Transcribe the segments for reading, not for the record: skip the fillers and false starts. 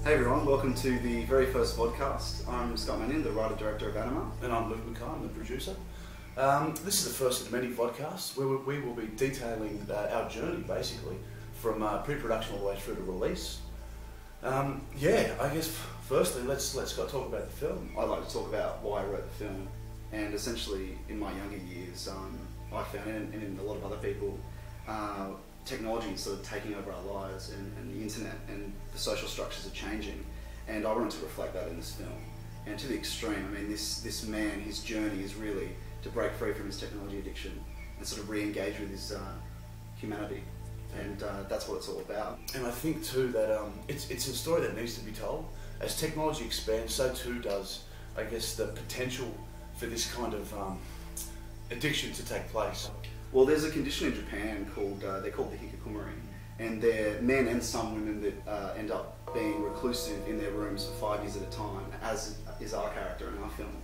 Hey everyone, welcome to the very first podcast. I'm Scott Mannion, the writer-director of Anima. And I'm Luke McKay, I'm the producer. This is the first of many podcasts where we will be detailing our journey, basically, from pre-production all the way through to release. I guess firstly, let's talk about the film. I'd like to talk about why I wrote the film, and essentially in my younger years, I found, and in a lot of other people, technology is sort of taking over our lives, and the internet and the social structures are changing, and I wanted to reflect that in this film. And to the extreme, I mean, this man, his journey is really to break free from his technology addiction and sort of re-engage with his humanity, and that's what it's all about. And I think too that it's a story that needs to be told. As technology expands, so too does, I guess, the potential for this kind of addiction to take place. Well, there's a condition in Japan called, they're called the hikikomori, and they're men and some women that end up being reclusive in their rooms for 5 years at a time, as is our character in our film.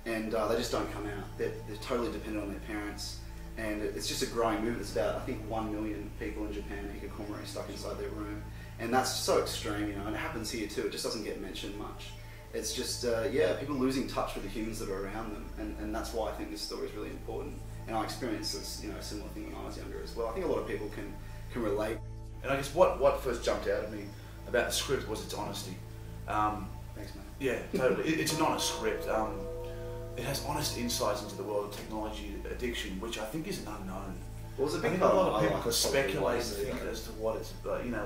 And they just don't come out. They're totally dependent on their parents, and it's just a growing movement. It's about, I think, 1 million people in Japan are hikikomori, stuck inside their room. And that's so extreme, you know, and it happens here too. It just doesn't get mentioned much. It's just, people losing touch with the humans that are around them, and that's why I think this story is really important. And I experienced this, a similar thing when I was younger as well. I think a lot of people can relate. And I guess what first jumped out at me about the script was its honesty. Thanks, mate. Yeah, totally. It's an honest script. It has honest insights into the world of technology addiction, which I think is an unknown. Well, it's a big part a lot of of people can speculate and think as to what it's,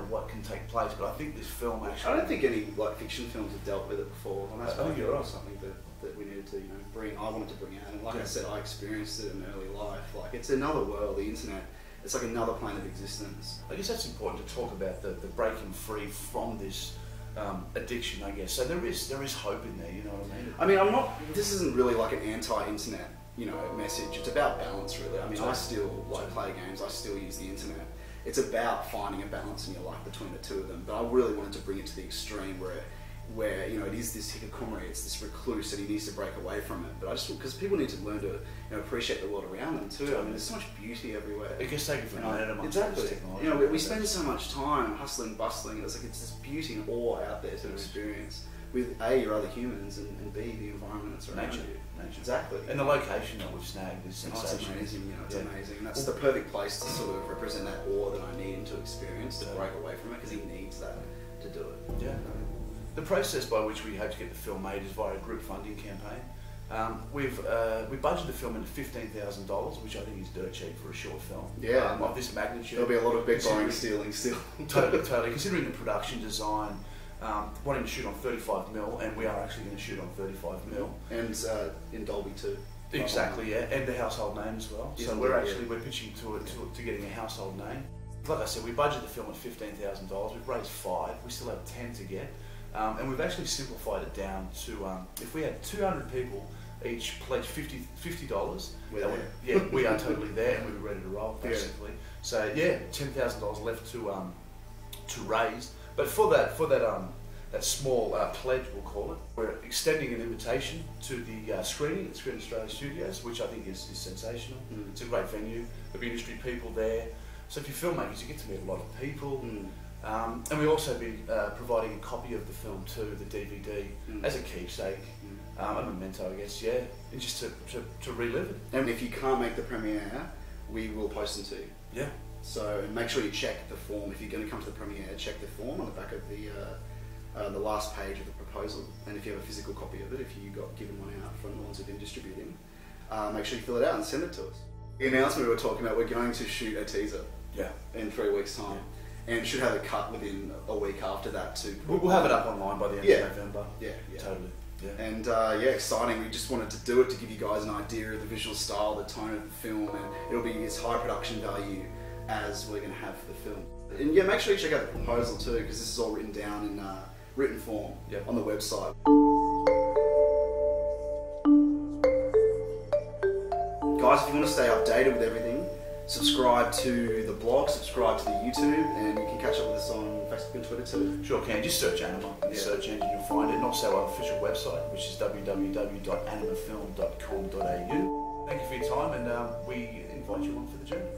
what can take place. But I think this film actually. I don't think any fiction films have dealt with it before, and that's I think you're right. Something that we needed to bring. I wanted to bring out, and like I said, I experienced it in early life. Like, it's another world. The internet. It's like another plane of existence. I guess that's important to talk about the breaking free from this addiction. I guess so. There is hope in there. You know what I mean? I mean, this isn't really like an anti-internet message. It's about balance, really. I mean, I still play games. I still use the internet. It's about finding a balance in your life between the two of them. But I really wanted to bring it to the extreme where it is this hikikomori, it's this recluse, and he needs to break away from it. But I just, because people need to learn to appreciate the world around them too. I mean, there's so much beauty everywhere. It gets taken for granted amongst exactly. technology. We spend so much time hustling, bustling. It's this beauty and awe out there to experience with A, your other humans, and B, the environment that's around you. Nature. Exactly. And the location that we've snagged is sensational. It's amazing. It's amazing. And that's the perfect place to sort of represent that awe that I need him to experience to break away from it, because he needs that to do it. Yeah. The process by which we hope to get the film made is via a group funding campaign. We budgeted the film into $15,000, which I think is dirt cheap for a short film. Yeah. Of this magnitude. There'll be a lot of big buying stealing still. Totally. Considering the production design, wanting to shoot on 35mm, and we are actually going to shoot on 35mm. And in Dolby too. Exactly, yeah, and the household name as well. So we're pitching to getting a household name. Like I said, we budgeted the film at $15,000. We've raised $5. We still have 10 to get. And we've actually simplified it down to, if we had 200 people each pledge $50, we are totally there, and we're ready to roll, basically. Yeah. So yeah, $10,000 left to raise. But for that small pledge, we'll call it, we're extending an invitation to the screening at Screen Australia Studios, which I think is sensational. It's a great venue. There'll be industry people there. So if you're filmmakers, you get to meet a lot of people. And we'll also be providing a copy of the film too, the DVD, as a keepsake, a memento, I guess, and just to relive it. And if you can't make the premiere, we will post them to you. Yeah. So make sure you check the form. If you're going to come to the premiere, check the form on the back of the last page of the proposal. And if you have a physical copy of it, if you got given one out from the ones who've been distributing, make sure you fill it out and send it to us. The announcement we were talking about, we're going to shoot a teaser in 3 weeks' time. And should have it cut within a week after that too. We'll have it up online by the end of November. Yeah. Totally. Yeah. And exciting. We just wanted to do it to give you guys an idea of the visual style, the tone of the film, and it'll be as high production value as we're going to have for the film. And make sure you check out the proposal too, because this is all written down in written form on the website. Guys, if you want to stay updated with everything, subscribe to the blog, subscribe to the YouTube, and you can catch up with us on Facebook and Twitter too. Sure can. Just search Anima in the search engine, you'll find it. And also our official website, which is www.animafilm.com.au. Thank you for your time, and we invite you along for the journey.